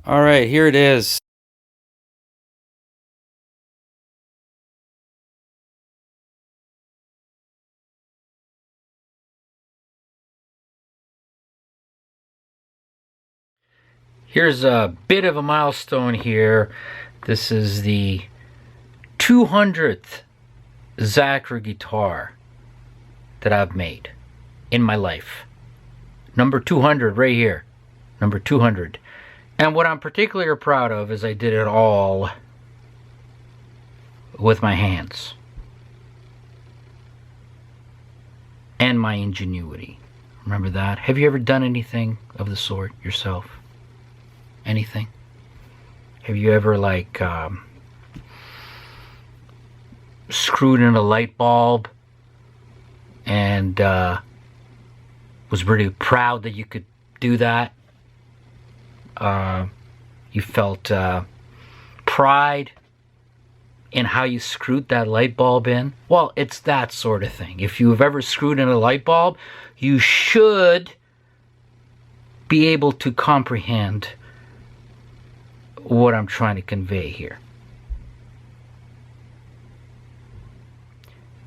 All right, here it is. Here's a bit of a milestone here. This is the 200th Zachary guitar that I've made in my life. Number 200 right here. Number 200. And what I'm particularly proud of is I did it all with my hands and my ingenuity. Remember that? Have you ever done anything of the sort yourself? Anything? Have you ever screwed in a light bulb and was really proud that you could do that? You felt pride in how you screwed that light bulb in? Well, it's that sort of thing. If you have ever screwed in a light bulb, you should be able to comprehend what I'm trying to convey here.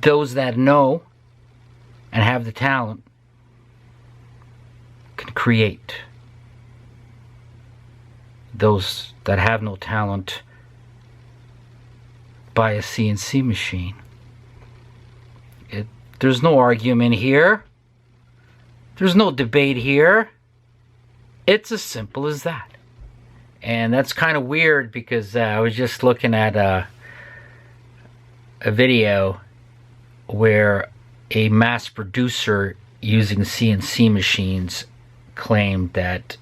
Those that know and have the talent can create. Those that have no talent buy a CNC machine. There's no argument here. There's no debate here. It's as simple as that. And that's kind of weird because I was just looking at a video where a mass producer using CNC machines claimed that,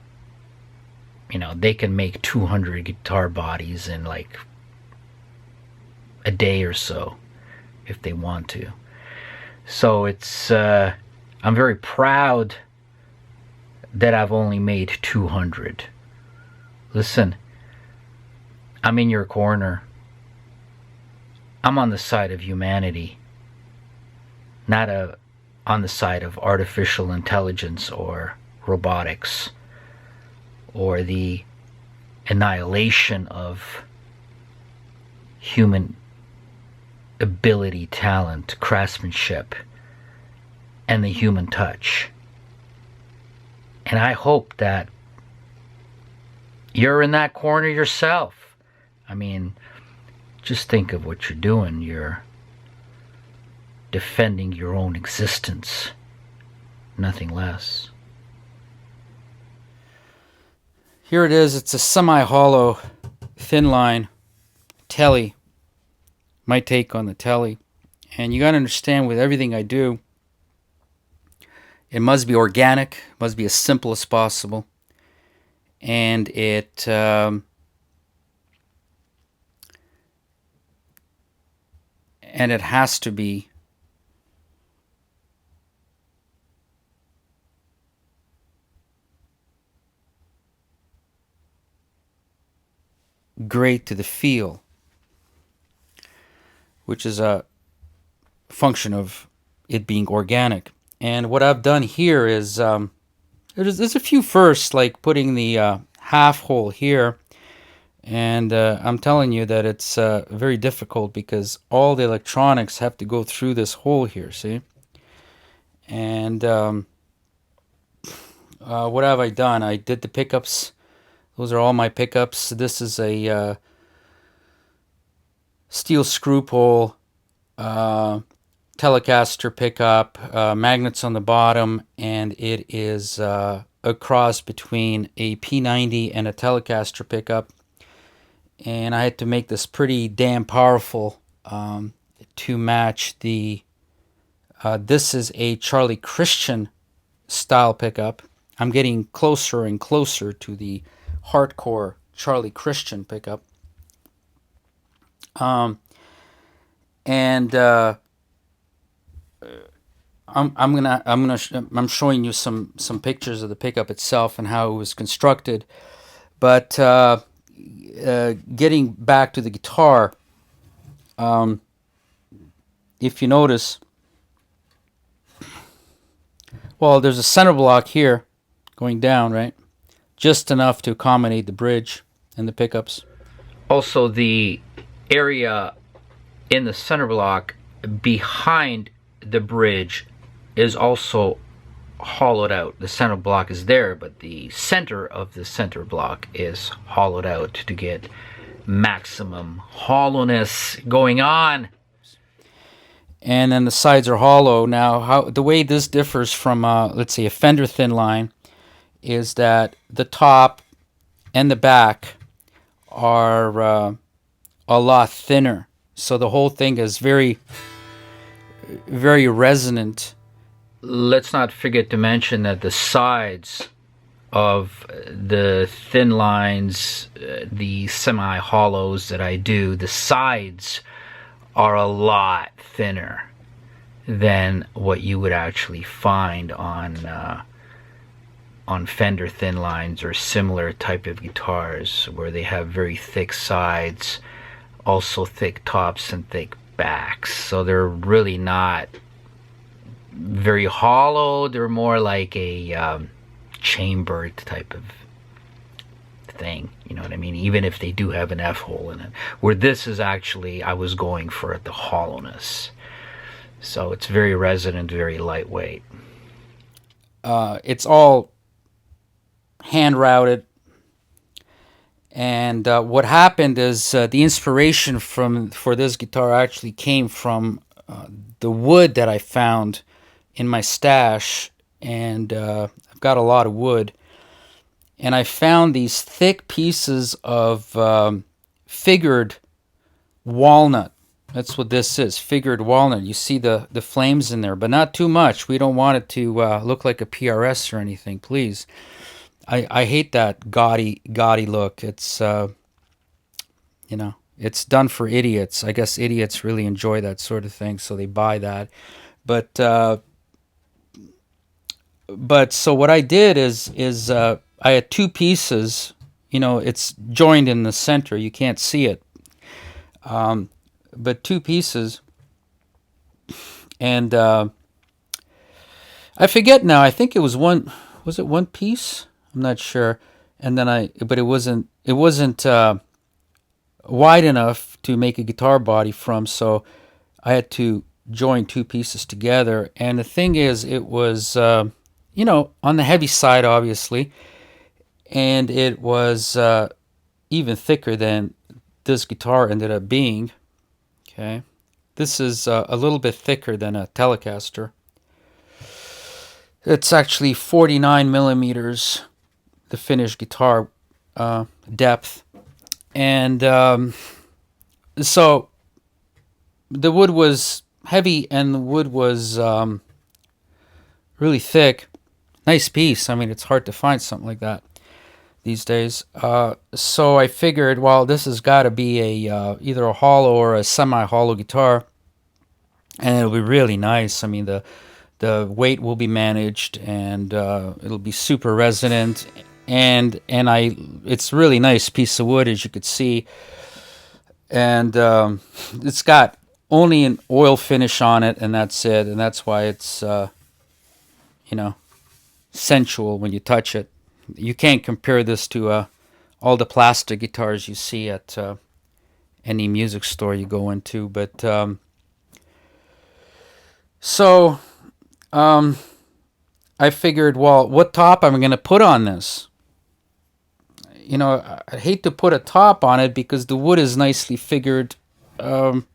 they can make 200 guitar bodies in like a day or so if they want to. So it's I'm very proud that I've only made 200. Listen, I'm in your corner. I'm on the side of humanity, not on the side of artificial intelligence or robotics or the annihilation of human ability, talent, craftsmanship, and the human touch. And I hope that you're in that corner yourself. I mean, just think of what you're doing. You're defending your own existence, nothing less. Here it is. It's a semi-hollow, Thinline Tele. My take on the Tele. And you got to understand, with everything I do, it must be organic, must be as simple as possible. And it has to be great to the feel, which is a function of it being organic. And what I've done here is there's a few firsts, like putting the half hole here, and I'm telling you that it's very difficult because all the electronics have to go through this hole here, see? And what have I done? I did the pickups. Those are all my pickups. This is a steel screw pull, Telecaster pickup, magnets on the bottom, and it is a cross between a P90 and a Telecaster pickup. And I had to make this pretty damn powerful to match the this is a Charlie Christian style pickup. I'm getting closer and closer to the hardcore Charlie Christian pickup. I'm showing you some pictures of the pickup itself and how it was constructed. But getting back to the guitar, if you notice, well, there's a center block here going down, right? Just enough to accommodate the bridge. and the pickups. Also, the area in the center block behind the bridge is also hollowed out. The center block is there, but the center of the center block is hollowed out to get maximum hollowness going on. And then the sides are hollow. Now, the way this differs from, let's say, a fender thin line is that the top and the back are a lot thinner. So the whole thing is very, very resonant. Let's not forget to mention that the sides of the thin lines, the semi-hollows that I do, the sides are a lot thinner than what you would actually find on Fender thin lines or similar type of guitars, where they have very thick sides, also thick tops and thick backs. So they're really not very hollow. They're more like a chambered type of thing, you know what I mean? Even if they do have an F-hole in it, where this is actually, I was going for the hollowness. So it's very resonant, very lightweight. It's all hand routed, and what happened is the inspiration for this guitar actually came from the wood that I found in my stash, and I've got a lot of wood, and I found these thick pieces of figured walnut. That's what this is, figured walnut. You see the flames in there, but not too much. We don't want it to look like a PRS or anything, please. I hate that gaudy look. It's you know, it's done for idiots. I guess idiots really enjoy that sort of thing, so they buy that. But so what I did is I had two pieces. You know, it's joined in the center. You can't see it. But two pieces, and I forget now. I think it was one. Was it one piece? I'm not sure. And then but it wasn't wide enough to make a guitar body from, so I had to join two pieces together. And the thing is, it was you know, on the heavy side, obviously, and it was even thicker than this guitar ended up being. Okay, this is a little bit thicker than a Telecaster. It's actually 49 millimeters, the finished guitar depth. And so the wood was heavy and the wood was really thick. Nice piece. I mean, it's hard to find something like that these days. So I figured, well, this has got to be either a hollow or a semi-hollow guitar, and it'll be really nice. I mean, the weight will be managed, and it'll be super resonant, and it's a really nice piece of wood, as you could see, and it's got only an oil finish on it, and that's it, and that's why it's you know, sensual when you touch it. You can't compare this to all the plastic guitars you see at any music store you go into. But so I figured, well, what top am I going to put on this? You know, I hate to put a top on it because the wood is nicely figured on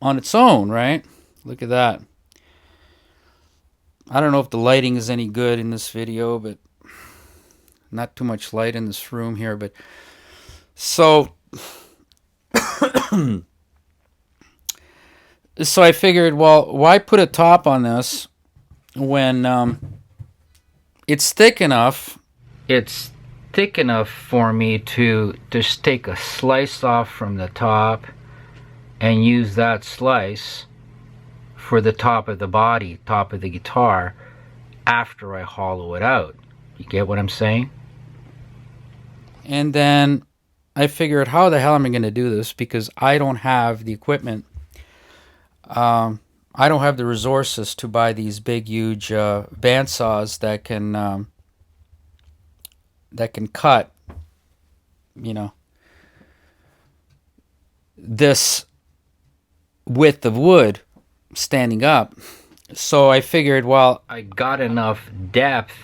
its own, right? Look at that. I don't know if the lighting is any good in this video, but not too much light in this room here. But so so I figured, well, why put a top on this when it's thick enough? It's thick enough for me to just take a slice off from the top and use that slice for the top of the body, top of the guitar, after I hollow it out. You get what I'm saying? And then I figured, how the hell am I going to do this? Because I don't have the equipment. I don't have the resources to buy these big, huge bandsaws that can cut you know, this width of wood standing up. So I figured, well, I got enough depth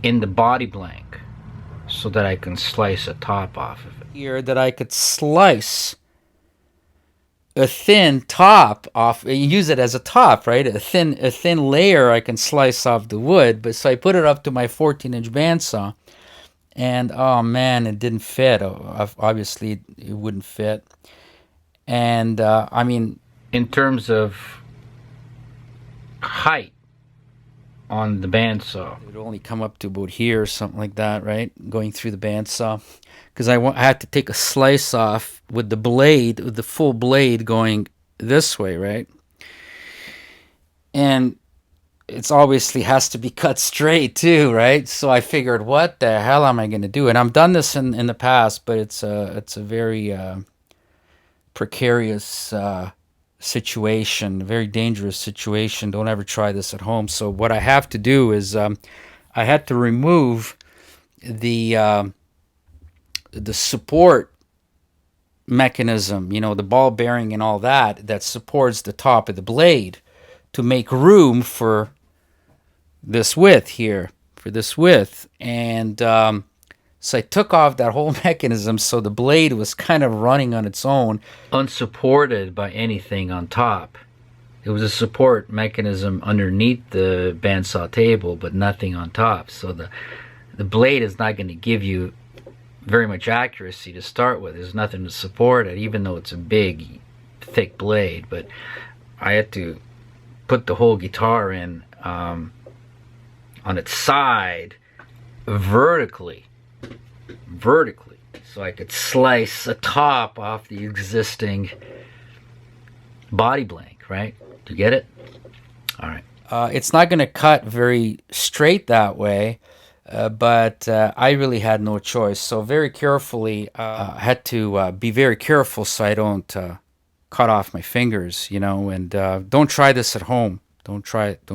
in the body blank so that I can slice a top off of it. Here that I could slice a thin top off, use it as a top, right? A thin layer I can slice off the wood. But so I put it up to my 14-inch bandsaw, and oh man, it didn't fit. Obviously, it wouldn't fit. And I mean, in terms of height on the bandsaw, it would only come up to about here or something like that, right? Going through the bandsaw, because I had to take a slice off with the blade, with the full blade going this way, right? And it's obviously has to be cut straight too, right? So I figured, what the hell am I going to do? And I've done this in the past, but it's a very precarious situation, very dangerous situation. Don't ever try this at home. So what I have to do is I had to remove the support mechanism, the ball bearing and all that supports the top of the blade, to make room for this width here, and so I took off that whole mechanism, so the blade was kind of running on its own, unsupported by anything on top. It was a support mechanism underneath the bandsaw table, but nothing on top. So the blade is not going to give you very much accuracy to start with. There's nothing to support it, even though it's a big, thick blade. But I had to put the whole guitar in on its side vertically, so I could slice a top off the existing body blank, right? Do you get it? All right. It's not going to cut very straight that way, but I really had no choice. So very carefully, I had to be very careful so I don't cut off my fingers, and don't try this at home. Don't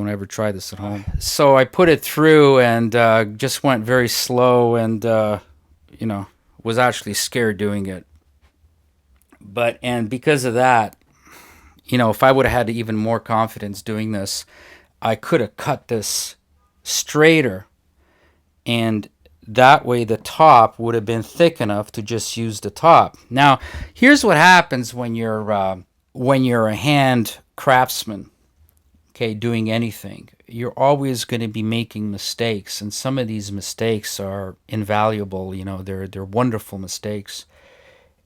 ever try this at home. So I put it through and just went very slow, and was actually scared doing it. And because of that, if I would have had even more confidence doing this, I could have cut this straighter, and that way the top would have been thick enough to just use the top. Now, here's what happens when you're a hand craftsman, okay, doing anything. You're always going to be making mistakes, and some of these mistakes are invaluable. They're wonderful mistakes.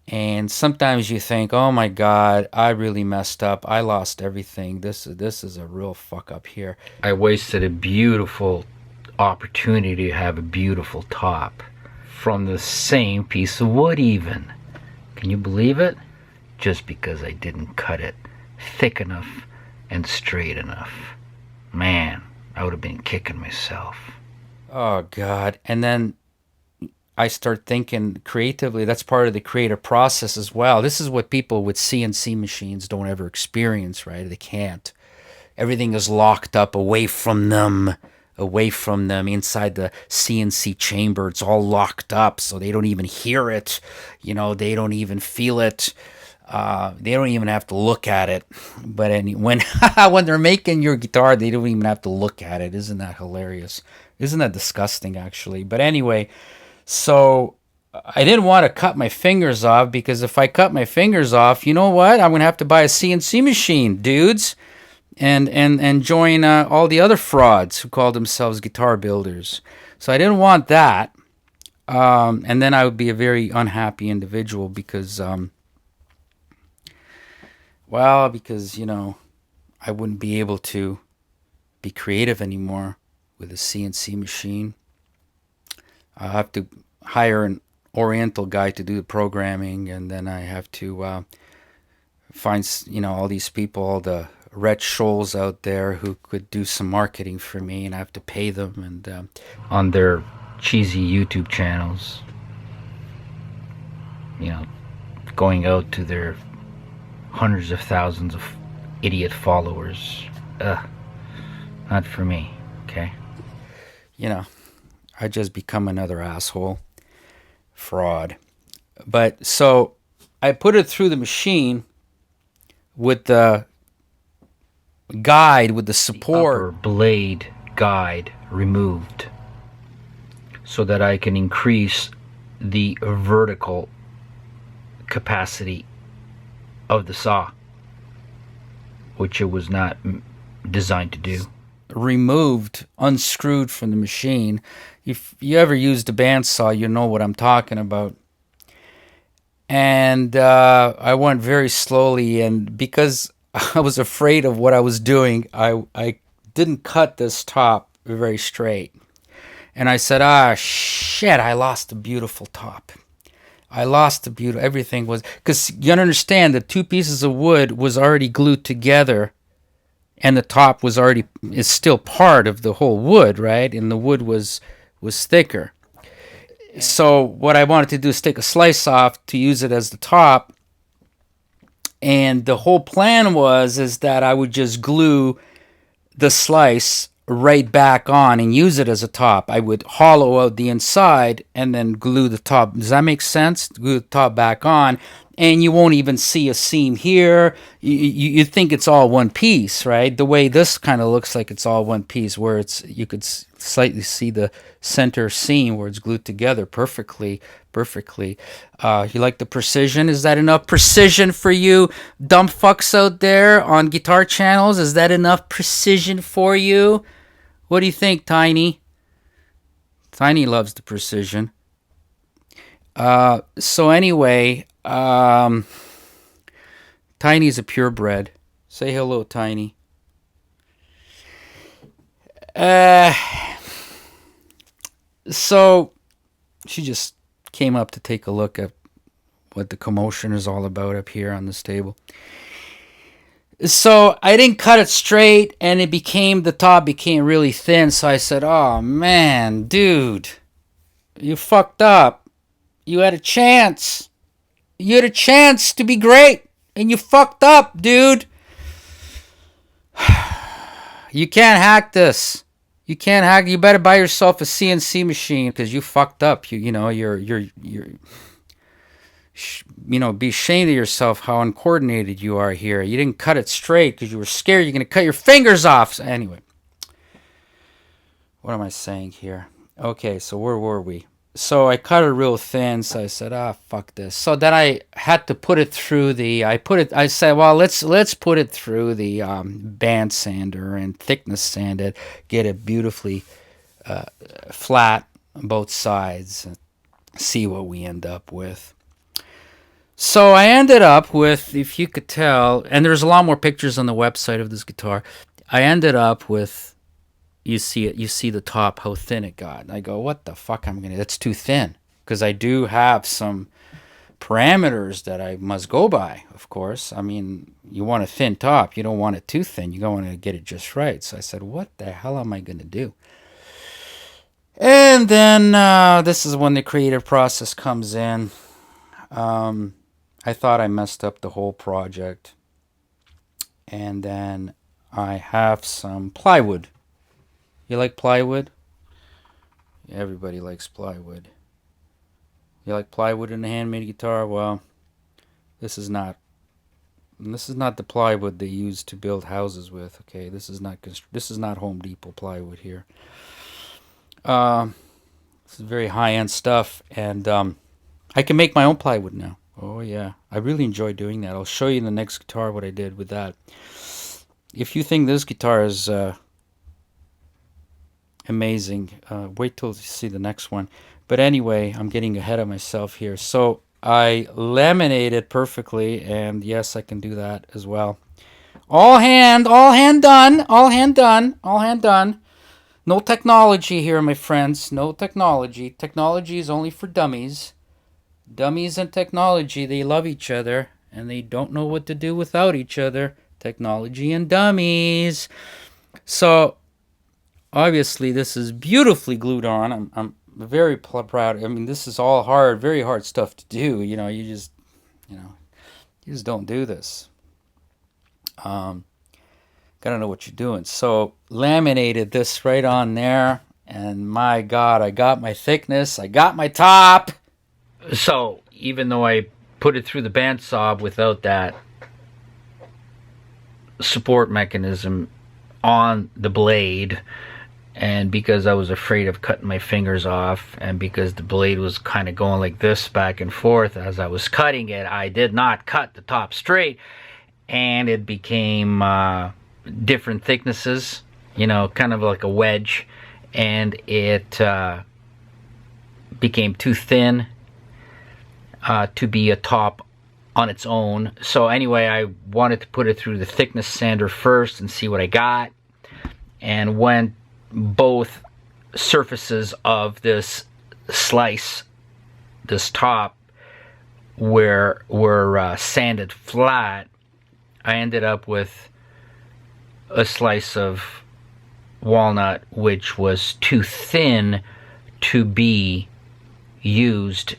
And sometimes you think, oh my God, I really messed up. I lost everything. This is a real fuck up here. I wasted a beautiful opportunity to have a beautiful top from the same piece of wood even. Can you believe it? Just because I didn't cut it thick enough and straight enough. Man, I would have been kicking myself. Oh God. And then I start thinking creatively. That's part of the creative process as well. This is what people with CNC machines don't ever experience, right? They can't. Everything is locked up away from them, inside the CNC chamber. It's all locked up, so they don't even hear it. They don't even feel it. They don't even have to look at it. But when they're making your guitar, they don't even have to look at it. Isn't that hilarious? Isn't that disgusting, actually? But anyway, so I didn't want to cut my fingers off, because if I cut my fingers off, you know what? I'm going to have to buy a CNC machine, dudes, and join all the other frauds who call themselves guitar builders. So I didn't want that. And then I would be a very unhappy individual because I wouldn't be able to be creative anymore with a CNC machine. I have to hire an Oriental guy to do the programming, and then I have to find all these people, all the Rhett Scholes out there who could do some marketing for me, and I have to pay them, and on their cheesy YouTube channels, going out to their hundreds of thousands of idiot followers. Not for me, okay? I just become another asshole, fraud. But so I put it through the machine with the guide, with the support. The upper blade guide removed so that I can increase the vertical capacity of the saw, which it was not designed to do. Removed, unscrewed from the machine. If you ever used a bandsaw, you know what I'm talking about. And I went very slowly, and because I was afraid of what I was doing, I didn't cut this top very straight. And I said, shit, I lost a beautiful top. I lost the beauty. Everything was, because you understand that 2 pieces of wood was already glued together, and the top was already, is still part of the whole wood, right? And the wood was thicker. So what I wanted to do is take a slice off to use it as the top, and the whole plan is that I would just glue the slice right back on and use it as a top. I would hollow out the inside and then glue the top. Does that make sense? Glue the top back on, and you won't even see a seam here. You think it's all one piece, right? The way this kind of looks like it's all one piece, where you could slightly see the center seam where it's glued together perfectly. You like the precision? Is that enough precision for you dumb fucks out there on guitar channels? Is that enough precision for you? What do you think, Tiny? Tiny loves the precision. So anyway, Tiny's a purebred. Say hello, Tiny. So she just came up to take a look at what the commotion is all about up here on this table. So I didn't cut it straight, and the top became really thin. So I said, oh man, dude, you fucked up. You had a chance. You had a chance to be great, and you fucked up, dude. You can't hack this. You can't hack. You better buy yourself a CNC machine, because you fucked up. Be ashamed of yourself how uncoordinated you are here. You didn't cut it straight because you were scared you're going to cut your fingers off. So anyway, what am I saying here? Okay, so where were we? So I cut it real thin, so I said, fuck this. So then I had to put it through I said, well, let's put it through the band sander and thickness sand it, get it beautifully flat on both sides, and see what we end up with. So I ended up with, if you could tell, and there's a lot more pictures on the website of this guitar, I ended up with, you see the top, how thin it got. And I go, what the fuck, that's too thin. Because I do have some parameters that I must go by, of course. I mean, you want a thin top. You don't want it too thin. You don't want to get it just right. So I said, what the hell am I going to do? And then this is when the creative process comes in. I thought I messed up the whole project. And then I have some plywood. You like plywood? Everybody likes plywood. You like plywood in a handmade guitar? Well, this is not the plywood they use to build houses with. Okay, this is not Home Depot plywood here. This is very high-end stuff, and I can make my own plywood now. Oh yeah, I really enjoy doing that. I'll show you in the next guitar what I did with that. If you think this guitar is amazing, wait till you see the next one. But anyway, I'm getting ahead of myself here. So I laminated perfectly, and yes, I can do that as well. All hand done. No technology here, my friends. No technology. Technology is only for dummies. Dummies and technology, they love each other, and they don't know what to do without each other. Technology and dummies. So, obviously, this is beautifully glued on. I'm very proud. I mean, this is all hard, very hard stuff to do. You just don't do this. Gotta know what you're doing. So, laminated this right on there, and my God, I got my thickness, I got my top. So, even though I put it through the bandsaw without that support mechanism on the blade, and because I was afraid of cutting my fingers off, and because the blade was kind of going like this back and forth as I was cutting it, I did not cut the top straight, and it became different thicknesses, you know, kind of like a wedge, and it became too thin to be a top on its own. So anyway, I wanted to put it through the thickness sander first and see what I got. And when both surfaces of this slice, this top, were sanded flat, I ended up with a slice of walnut which was too thin to be used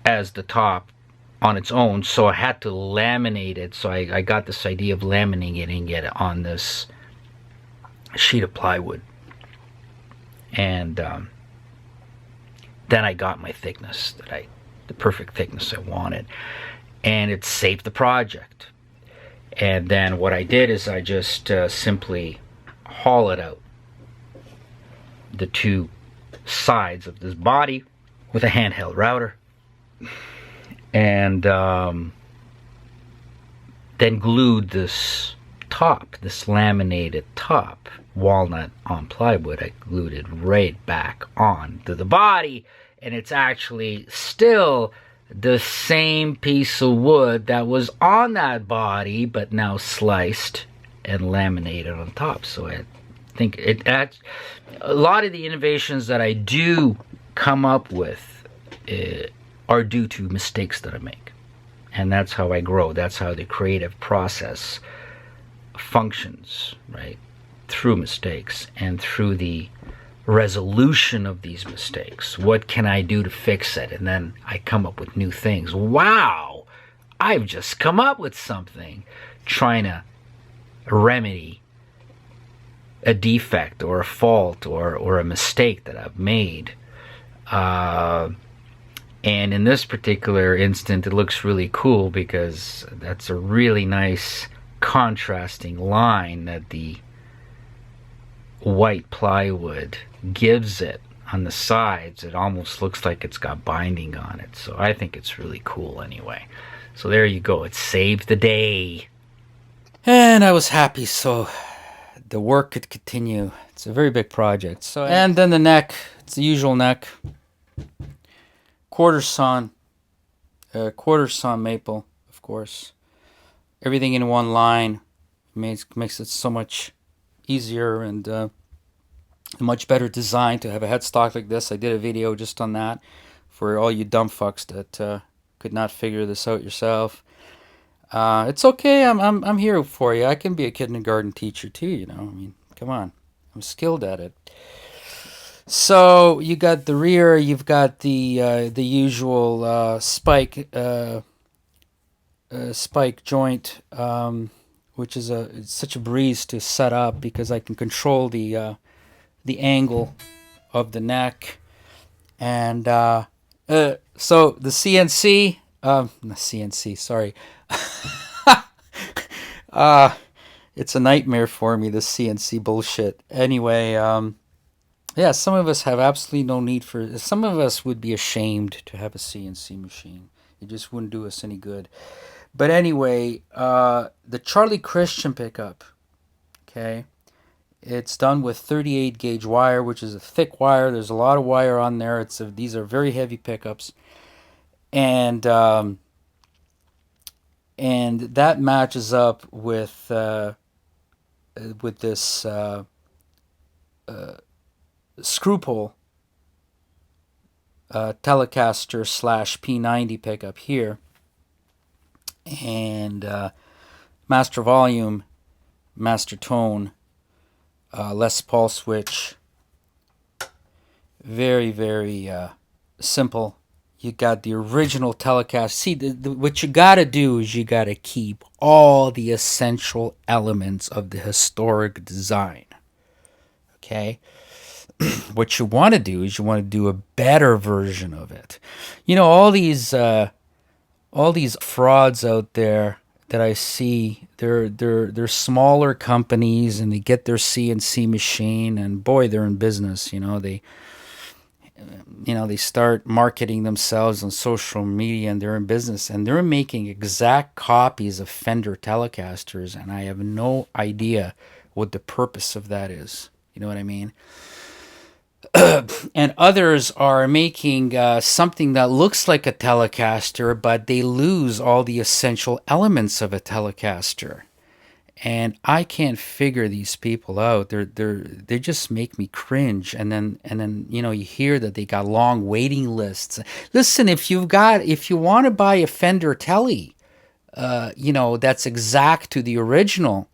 as the top on its own, so I had to laminate it. So I got this idea of laminating it on this sheet of plywood, and then I got my thickness the perfect thickness I wanted, and it saved the project. And then what I did is I just simply hollowed out the two sides of this body with a handheld router, and then glued this top, this laminated top, walnut on plywood. I glued it right back on to the body, and it's actually still the same piece of wood that was on that body, but now sliced and laminated on top. So I think a lot of the innovations that I do come up with are due to mistakes that I make, and that's how I grow. That's how the creative process functions, right? Through mistakes and through the resolution of these mistakes. What can I do to fix it? And then I come up with new things. Wow, I've just come up with something, trying to remedy a defect or a fault or a mistake that I've made. And in this particular instant, it looks really cool because that's a really nice contrasting line that the white plywood gives it on the sides. It almost looks like it's got binding on it. So I think it's really cool anyway. So there you go. It saved the day. And I was happy, so the work could continue. It's a very big project. So, and then the neck, it's the usual neck. Quarter sawn maple, of course. Everything in one line makes it so much easier and a much better design to have a headstock like this. I did a video just on that for all you dumb fucks that could not figure this out yourself. It's okay. I'm here for you. I can be a kindergarten teacher too. You know. I mean, come on. I'm skilled at it. So you got the rear. You've got the usual spike joint, which is it's such a breeze to set up because I can control the angle of the neck, and so the CNC, not CNC, sorry. It's a nightmare for me, this CNC bullshit. Anyway, yeah, some of us have absolutely no need for. Some of us would be ashamed to have a CNC machine. It just wouldn't do us any good. But anyway, the Charlie Christian pickup, okay, it's done with 38 gauge wire, which is a thick wire. There's a lot of wire on there. These are very heavy pickups, and that matches up with this screw pull Telecaster / P90 pickup here, and master volume, master tone, Les Paul switch. Very, very simple. You got the original Telecaster. See, what you got to do is you got to keep all the essential elements of the historic design. Okay? What you want to do is you want to do a better version of it. You know, all these all these frauds out there that I see, they're smaller companies, and they get their CNC machine, and boy, they're in business. They start marketing themselves on social media, and they're in business, and they're making exact copies of Fender Telecasters, and I have no idea what the purpose of that is. You know what I mean? And others are making something that looks like a Telecaster, but they lose all the essential elements of a Telecaster. And I can't figure these people out. They just make me cringe. And then you hear that they got long waiting lists. Listen, if you want to buy a Fender Tele, that's exact to the original,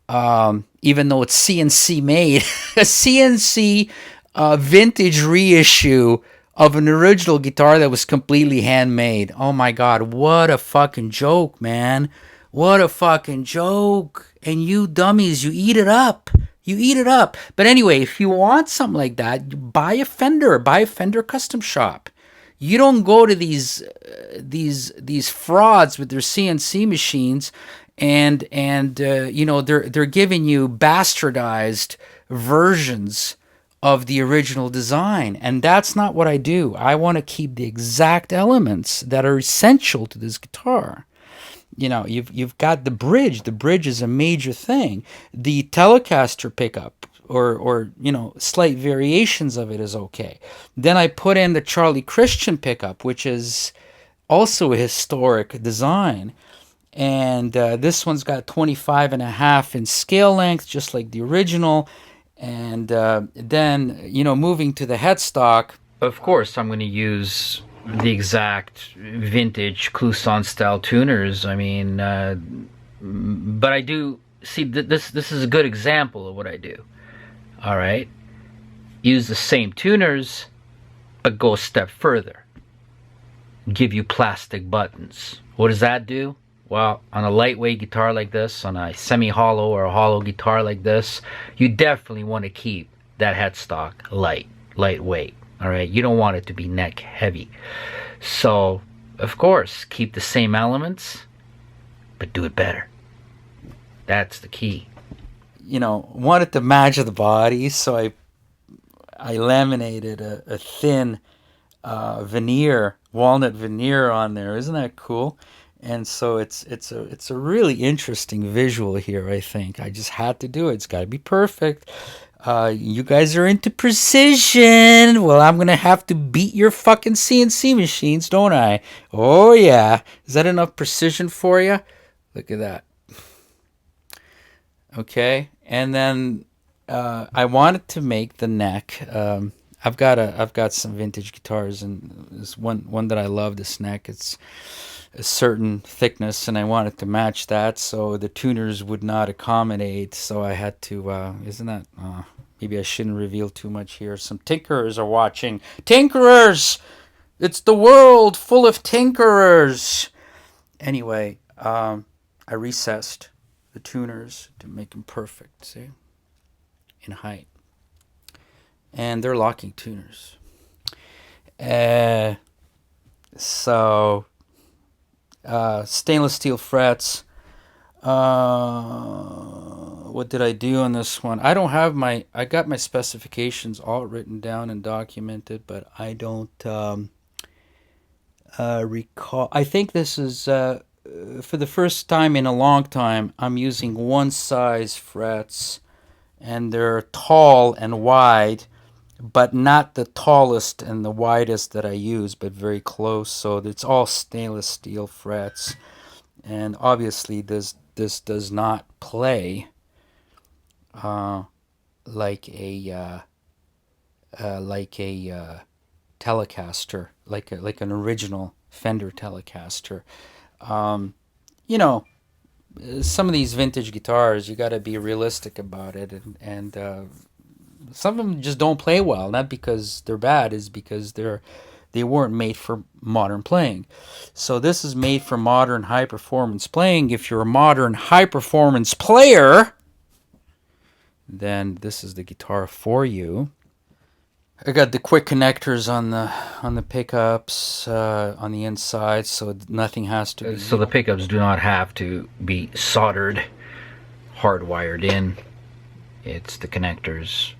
even though it's CNC made, a CNC vintage reissue of an original guitar that was completely handmade. Oh my God, what a fucking joke, man. What a fucking joke. And you dummies, you eat it up. You eat it up. But anyway, if you want something like that, buy a Fender Custom Shop. You don't go to these frauds with their CNC machines, and they're giving you bastardized versions of the original design, and that's not what I do. I want to keep the exact elements that are essential to this guitar. You've got the bridge. The bridge is a major thing. The Telecaster pickup, or slight variations of it, is okay. Then I put in the Charlie Christian pickup, which is also a historic design. And this one's got 25.5 in scale length, just like the original. And then, moving to the headstock, of course, I'm going to use the exact vintage Clouson style tuners. I mean, but I do see this is a good example of what I do. All right, use the same tuners, but go a step further. Give you plastic buttons. What does that do? Well, on a lightweight guitar like this, on a semi-hollow or a hollow guitar like this, you definitely want to keep that headstock lightweight. All right, you don't want it to be neck heavy. So, of course, keep the same elements, but do it better. That's the key. Wanted to match the body, so I laminated a thin veneer, walnut veneer on there. Isn't that cool? And so it's a really interesting visual here, I think. I just had to do it. It's got to be perfect. You guys are into precision. Well, I'm going to have to beat your fucking CNC machines, don't I? Oh, yeah. Is that enough precision for you? Look at that. Okay. And then I wanted to make the neck. I've got some vintage guitars, and this one that I love, this neck. It's a certain thickness, and I wanted to match that, so the tuners would not accommodate. So I had to. Isn't that? Maybe I shouldn't reveal too much here. Some tinkerers are watching. Tinkerers! It's the world full of tinkerers. Anyway, I recessed the tuners to make them perfect. See, in height, and they're locking tuners. So. Stainless steel frets. What did I do on this one? I got my specifications all written down and documented, but I don't recall. I think this is, for the first time in a long time, I'm using one size frets, and they're tall and wide, but not the tallest and the widest that I use, but very close. So it's all stainless steel frets, and obviously this does not play like a Telecaster, like an original Fender Telecaster. Some of these vintage guitars, you got to be realistic about it, and some of them just don't play well, not because they're bad, is because they weren't made for modern playing. So this is made for modern high performance playing. If you're a modern high performance player, then this is the guitar for you. I got the quick connectors on the pickups on the inside, so nothing has to be. So the pickups do not have to be soldered, hardwired in. It's the connectors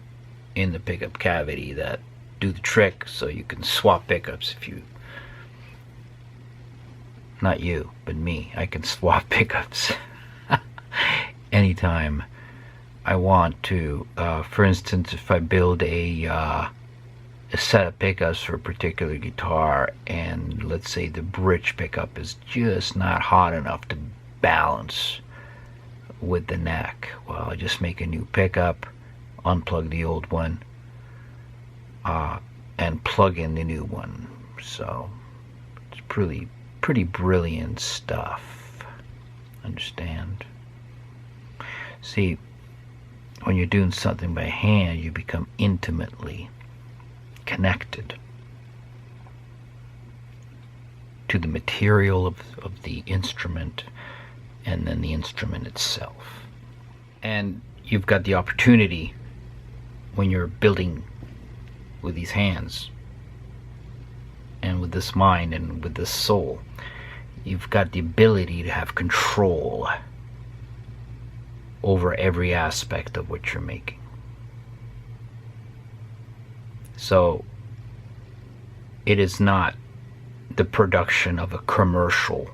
in the pickup cavity that do the trick, so you can swap pickups if you, not you, but me, I can swap pickups anytime I want to. For instance, if I build a set of pickups for a particular guitar, and let's say the bridge pickup is just not hot enough to balance with the neck, well, I just make a new pickup, unplug the old one, and plug in the new one. So it's pretty brilliant stuff. Understand? See, when you're doing something by hand, you become intimately connected to the material of the instrument, and then the instrument itself. And you've got the opportunity, when you're building with these hands and with this mind and with this soul, you've got the ability to have control over every aspect of what you're making. So it is not the production of a commercial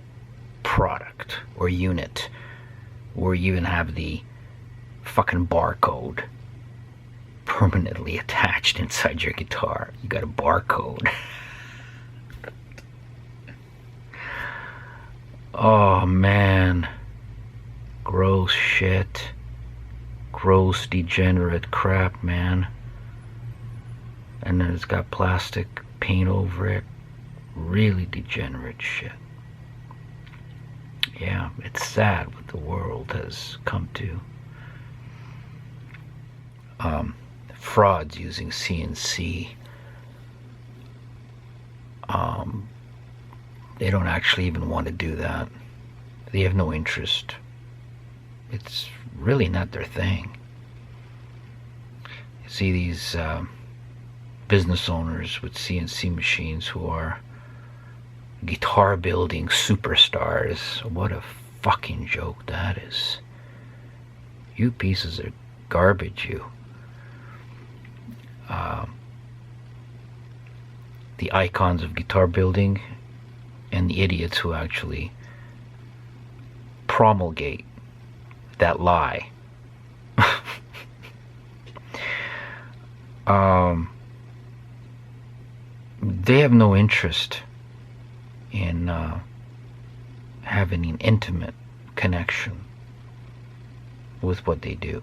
product or unit where you even have the fucking barcode permanently attached inside your guitar. You got a barcode. Oh man, gross shit, gross degenerate crap, man. And then it's got plastic paint over it. Really degenerate shit. Yeah, it's sad what the world has come to. Frauds using CNC. They don't actually even want to do that. They have no interest. It's really not their thing. You see these business owners with CNC machines who are guitar building superstars. What a fucking joke that is. You pieces of garbage, you. The icons of guitar building and the idiots who actually promulgate that lie. They have no interest in having an intimate connection with what they do.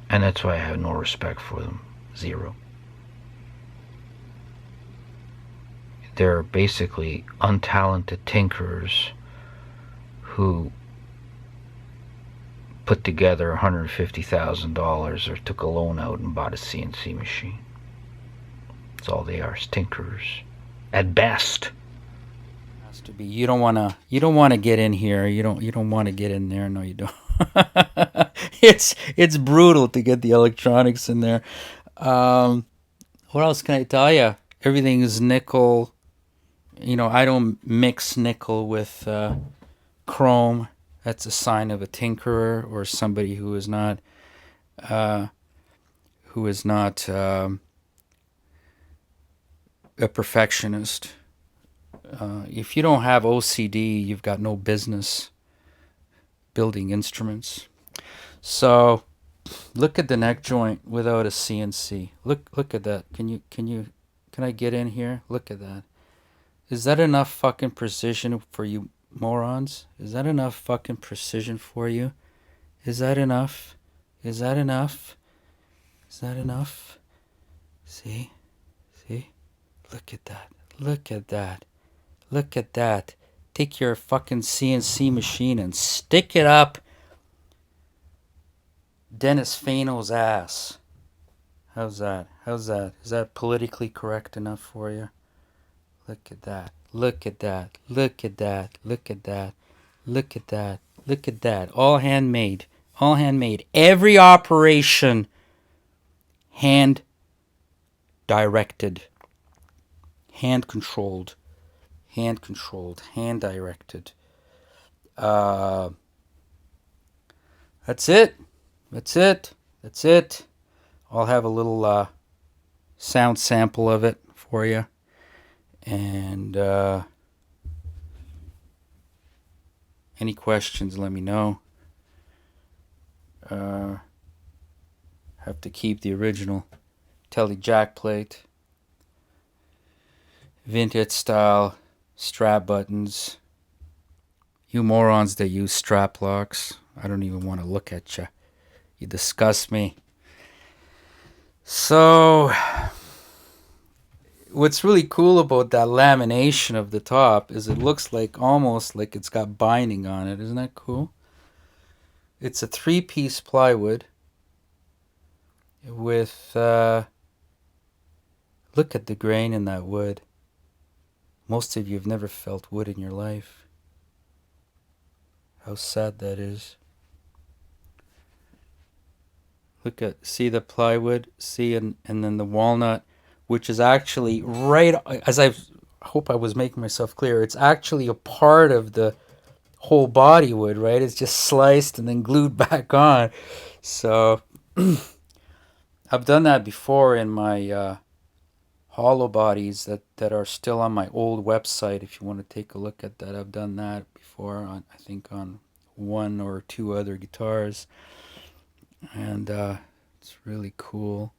And that's why I have no respect for them. Zero. They're basically untalented tinkerers who put together $150,000 or took a loan out and bought a CNC machine. That's all they are, is tinkerers. At best. Has to be. You don't want to get in here. You don't want to get in there. No, you don't. It's brutal to get the electronics in there. What else can I tell you? Everything is nickel. I don't mix nickel with chrome. That's a sign of a tinkerer or somebody who is not a perfectionist. If you don't have OCD, you've got no business building instruments. So look at the neck joint without a CNC. Look at that. Can I get in here? Look at that. Is that enough fucking precision for you morons? Is that enough fucking precision for you? Is that enough? Is that enough? Is that enough? See? Look at that. Look at that. Look at that. Take your fucking CNC machine and stick it up Dennis Fano's ass. How's that? Is that politically correct enough for you? Look at that. Look at that. Look at that. Look at that. Look at that. Look at that. All handmade. All handmade. Every operation hand directed, hand controlled, hand directed. That's it. That's it. I'll have a little sound sample of it for you. And any questions, let me know. Have to keep the original Tele jack plate. Vintage style strap buttons. You morons that use strap locks, I don't even want to look at you. You disgust me. So, what's really cool about that lamination of the top is it looks like almost like it's got binding on it. Isn't that cool? It's a 3-piece plywood with, look at the grain in that wood. Most of you have never felt wood in your life. How sad that is. See the plywood, and then the walnut, which is actually right, as I hope I was making myself clear, it's actually a part of the whole body wood, right? It's just sliced and then glued back on. So I've done that before in my hollow bodies that are still on my old website. If you want to take a look at that, I've done that before on, I think, on 1 or 2 other guitars. And it's really cool.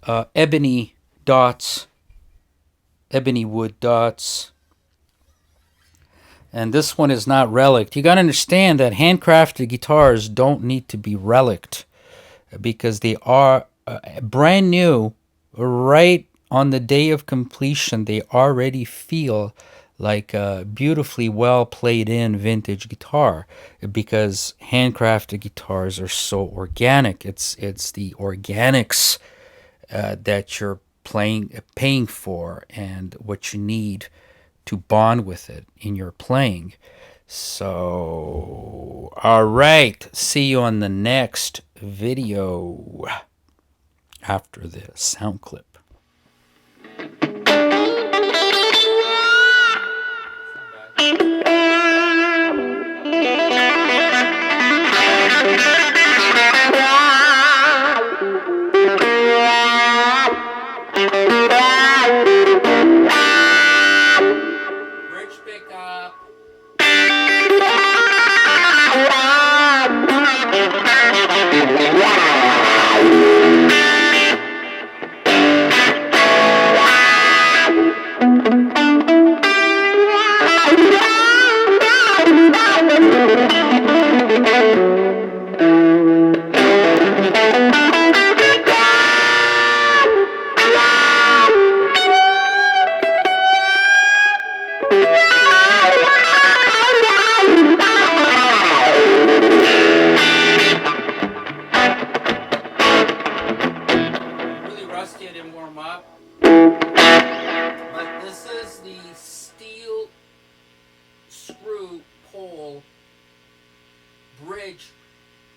Ebony dots, ebony wood dots. And this one is not relic. You got to understand that handcrafted guitars don't need to be relic, because they are brand new. Right on the day of completion, they already feel like a beautifully well played in vintage guitar, because handcrafted guitars are so organic. It's the organics that you're paying for, and what you need to bond with it in your playing. So, all right, see you on the next video after the sound clip.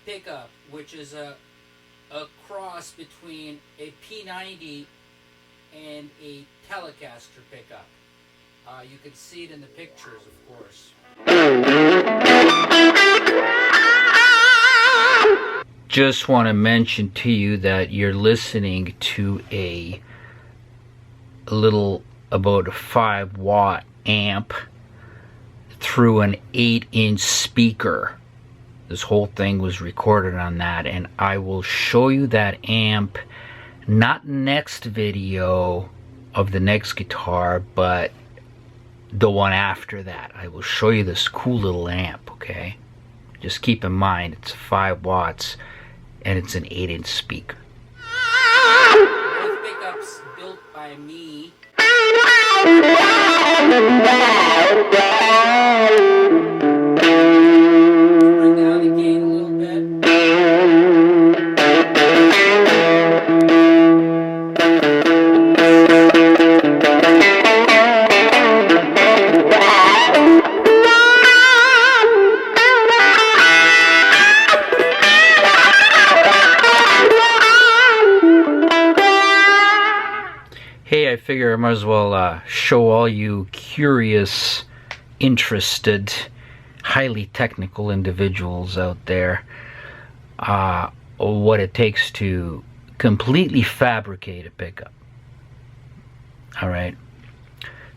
Pickup, which is a cross between a P90 and a Telecaster pickup. You can see it in the pictures, of course. Just want to mention to you that you're listening to a little, about a 5-watt amp through an 8-inch speaker. This whole thing was recorded on that, and I will show you that amp, not next video of the next guitar, but the one after that. I will show you this cool little amp, okay? Just keep in mind, it's 5 watts, and it's an 8-inch speaker. Both pickups built by me. Bring down the gain a little bit. hey, I figure I might as well show all you curious, interested, highly technical individuals out there what it takes to completely fabricate a pickup. All right.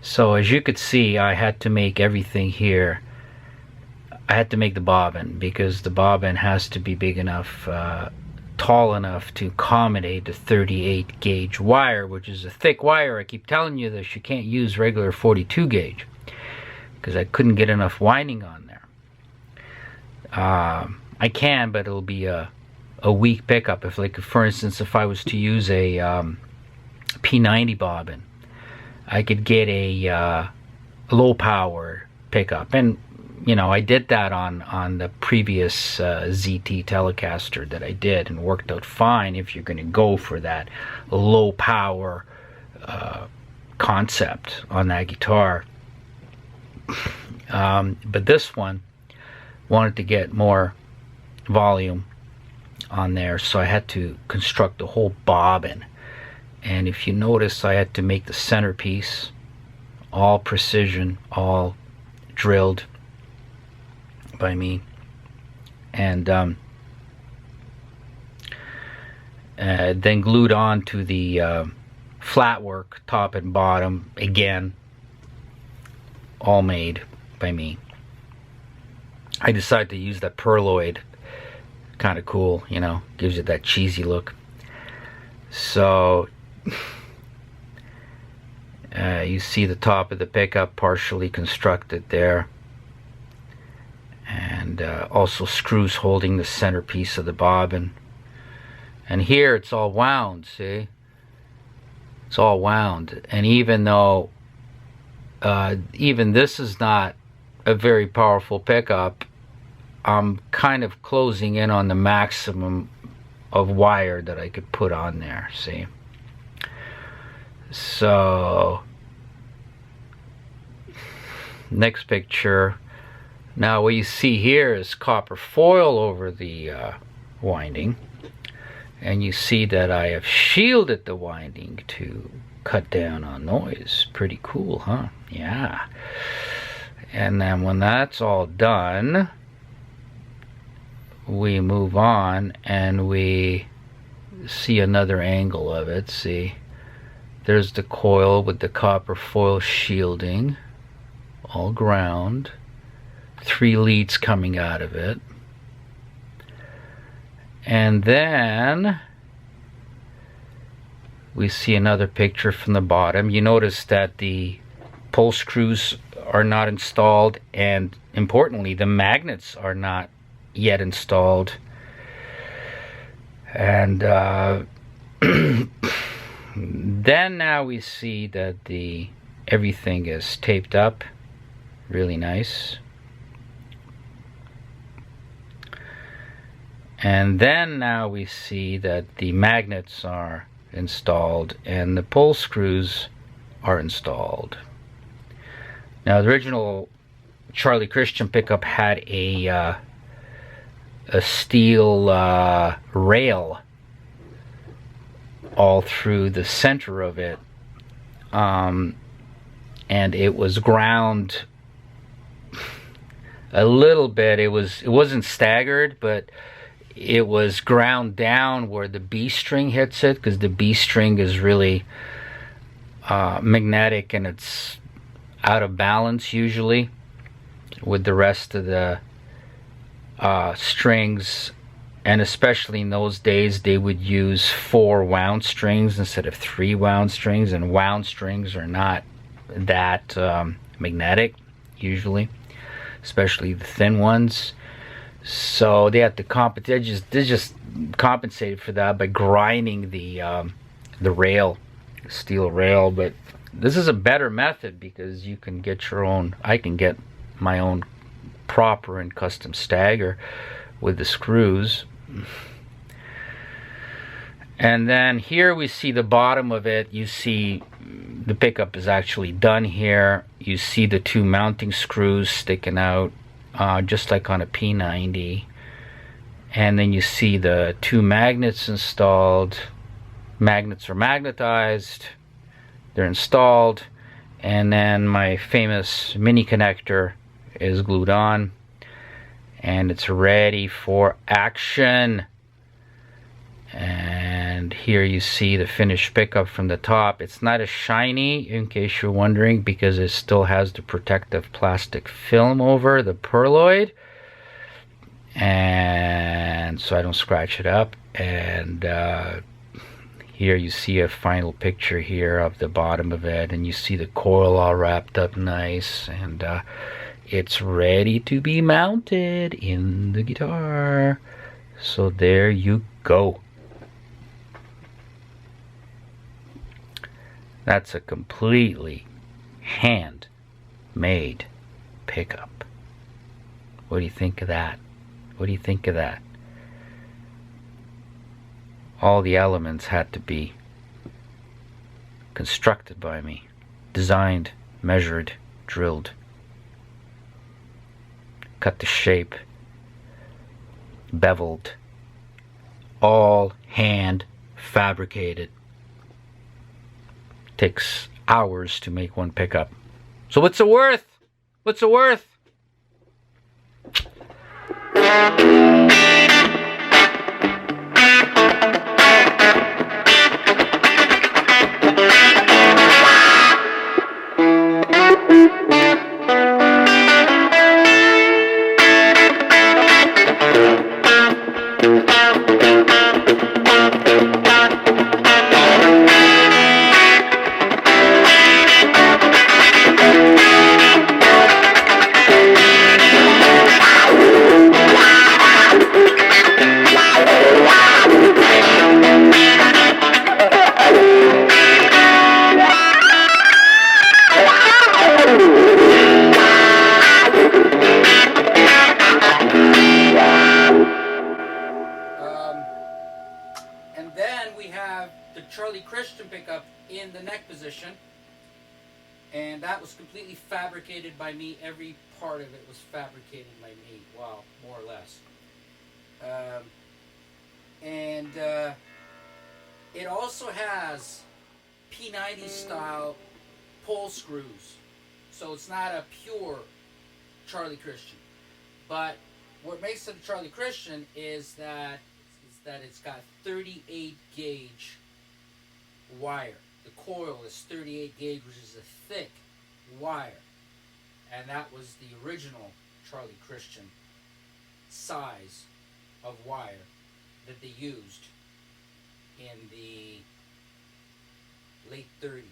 So as you could see, I had to make everything here. I had to make the bobbin because the bobbin has to be big enough, tall enough to accommodate the 38 gauge wire, which is a thick wire. I keep telling you that you can't use regular 42 gauge because I couldn't get enough winding on there. I can, but it'll be a weak pickup. If, like, for instance, if I was to use a P90 bobbin, I could get a low power pickup, and you know, I did that on the previous ZT Telecaster that I did, and worked out fine if you're going to go for that low power concept on that guitar. But this one wanted to get more volume on there, so I had to construct the whole bobbin. And if you notice, I had to make the centerpiece all precision, all drilled by me, and then glued on to the flat work, top and bottom, again all made by me. I decided to use that perloid, kind of cool, you know, gives it that cheesy look. So you see the top of the pickup partially constructed there, and also screws holding the centerpiece of the bobbin. And here it's all wound, see? It's all wound. And even though even this is not a very powerful pickup, I'm kind of closing in on the maximum of wire that I could put on there, see? So next picture. Now what you see here is copper foil over the winding, and you see that I have shielded the winding to cut down on noise. Pretty cool, huh? Yeah. And then when that's all done, we move on and we see another angle of it. See, there's the coil with the copper foil shielding, all ground, 3 leads coming out of it. And then we see another picture from the bottom. You notice that the pull screws are not installed, and importantly, the magnets are not yet installed. And then now we see that the everything is taped up really nice. And then now we see that the magnets are installed and the pull screws are installed. Now the original Charlie Christian pickup had a steel rail all through the center of it, and it was ground a little bit. It wasn't staggered, but it was ground down where the B string hits it, because the B string is really magnetic, and it's out of balance usually with the rest of the strings. And especially in those days, they would use 4 wound strings instead of 3 wound strings, and wound strings are not that magnetic usually, especially the thin ones. So they had to compensate. They just compensated for that by grinding the rail, steel rail. But this is a better method because you can get your own. I can get my own proper and custom stagger with the screws. And then here we see the bottom of it. You see the pickup is actually done here. You see the 2 mounting screws sticking out, just like on a P90. And then you see the 2 magnets installed. Magnets are magnetized. they're installed, and then my famous mini connector is glued on, and it's ready for action. And here you see the finished pickup from the top. It's not as shiny, in case you're wondering, because it still has the protective plastic film over the perloid, and so I don't scratch it up. And here you see a final picture here of the bottom of it, and you see the coil all wrapped up nice, and it's ready to be mounted in the guitar. So there you go. That's a completely handmade pickup. What do you think of that? What do you think of that? All the elements had to be constructed by me, designed, measured, drilled, cut to shape, beveled, all hand fabricated. Takes hours to make one pickup. So what's it worth? What's it worth? And then we have the Charlie Christian pickup in the neck position, and that was completely fabricated by me. Every part of it was fabricated by me. Well, more or less. It also has P90 style pull screws, so it's not a pure Charlie Christian. But what makes it a Charlie Christian is that it's got 38 gauge wire. The coil is 38 gauge, which is a thick wire, and that was the original Charlie Christian size of wire that they used in the late 30s.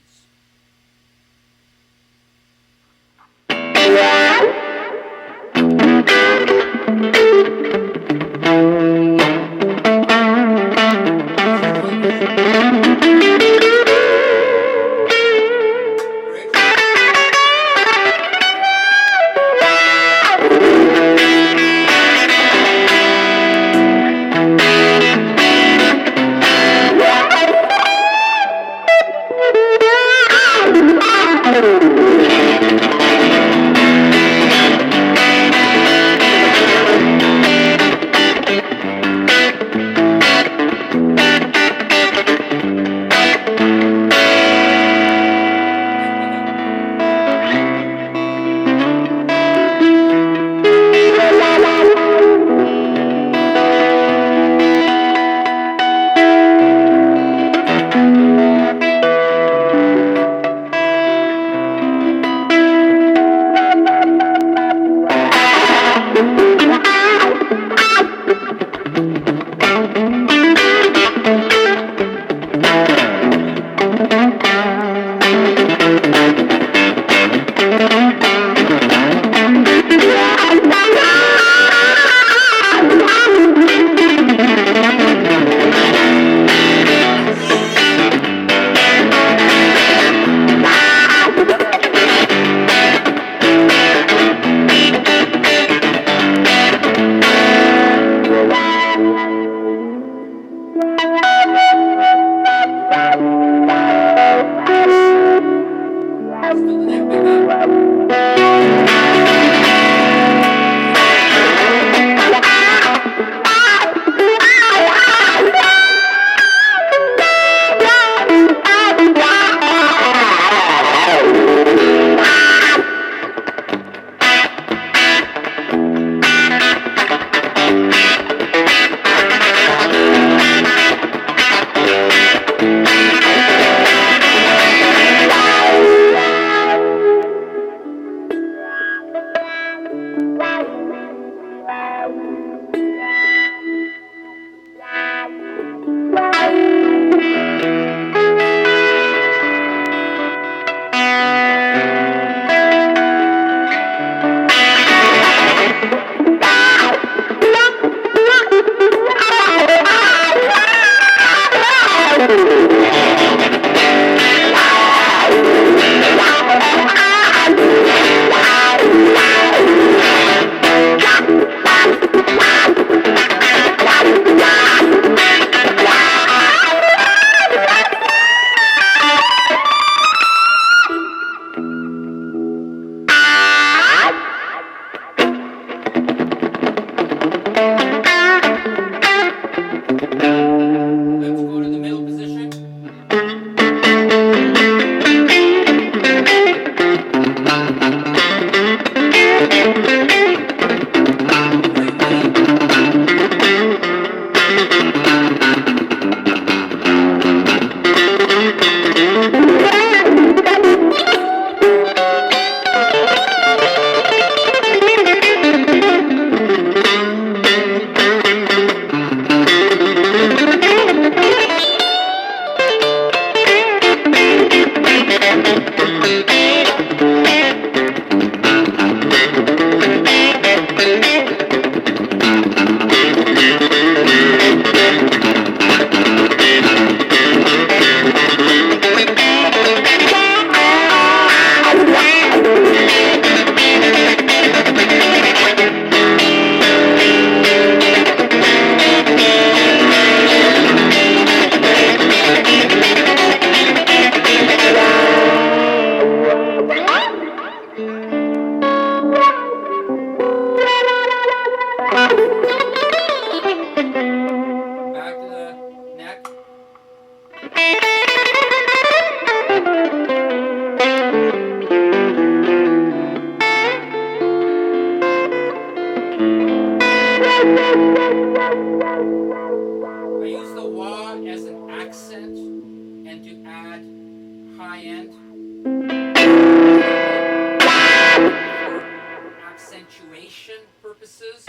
end for accentuation purposes.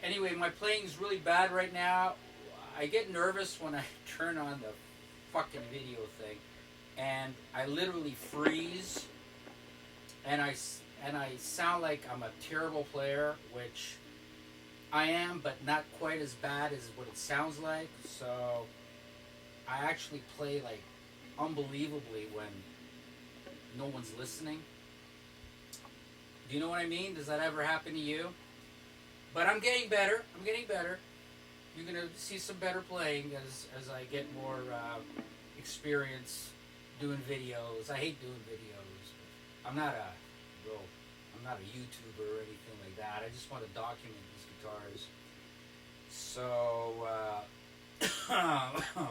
Anyway, my playing's really bad right now. I get nervous when I turn on the fucking video thing, and I literally freeze, and I sound like I'm a terrible player, which I am, but not quite as bad as what it sounds like. So I actually play like unbelievably when no one's listening. Do you know what I mean? Does that ever happen to you? But I'm getting better. I'm getting better. You're gonna see some better playing as I get more experience doing videos. I hate doing videos. I'm not a YouTuber or anything like that. I just want to document these guitars. So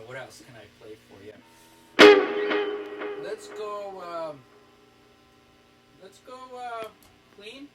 what else can I play for you? Let's go. Clean.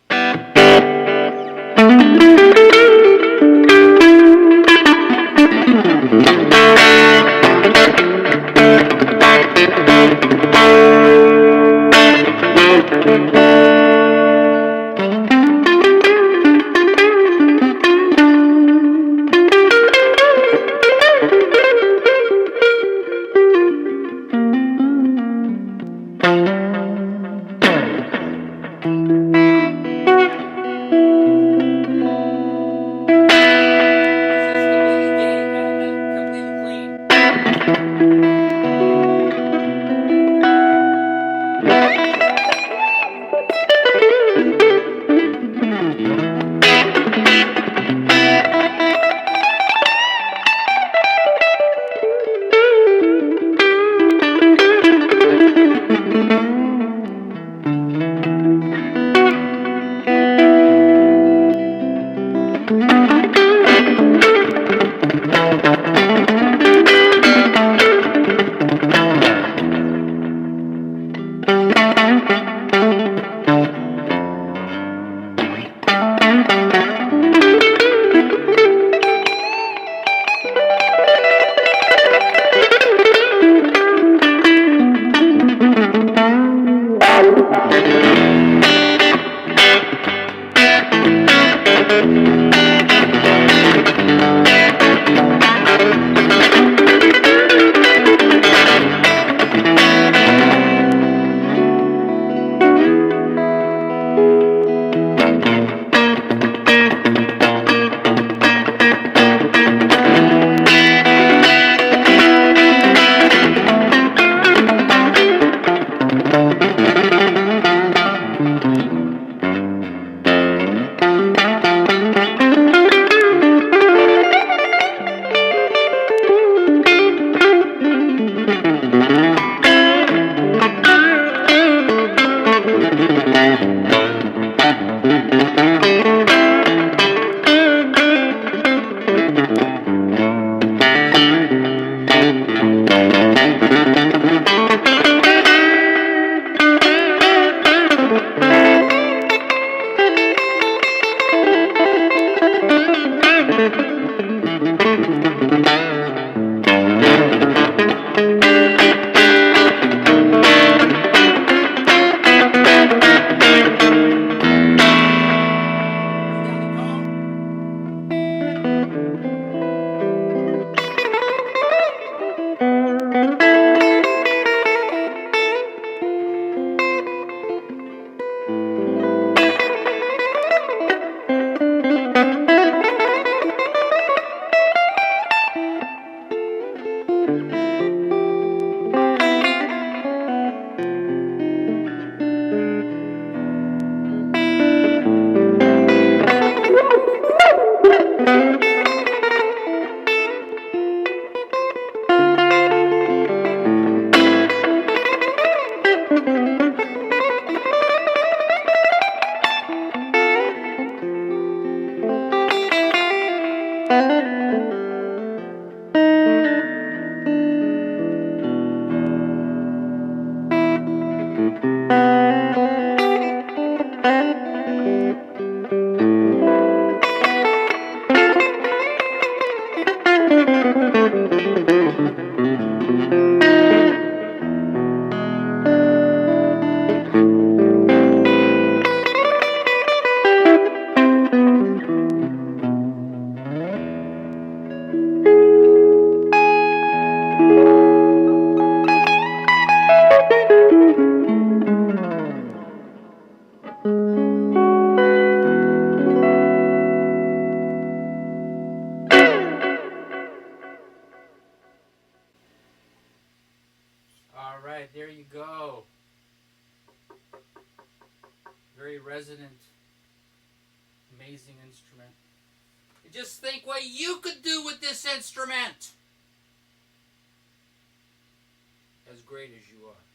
All right, there you go. Very resonant, amazing instrument. Just think what you could do with this instrument. As great as you are.